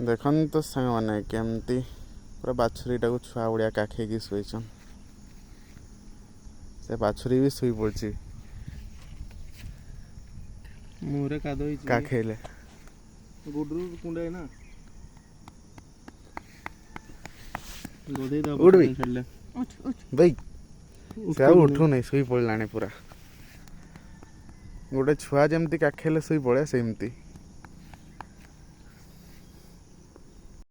देखन तो संग मैंने केमती पूरा बाछुरीटा को छुआ भाया काखेकी शुईचन से बाछुरी भी शुई पड़ी मुहरे कादो काखेले गुडरू कुंडे ना गोदे दा उठ भी छड़ले भाई से उठू नहीं शुई पड़लाने पूरा गोटे छुआ जमती काखेले शुई पड़े सेमती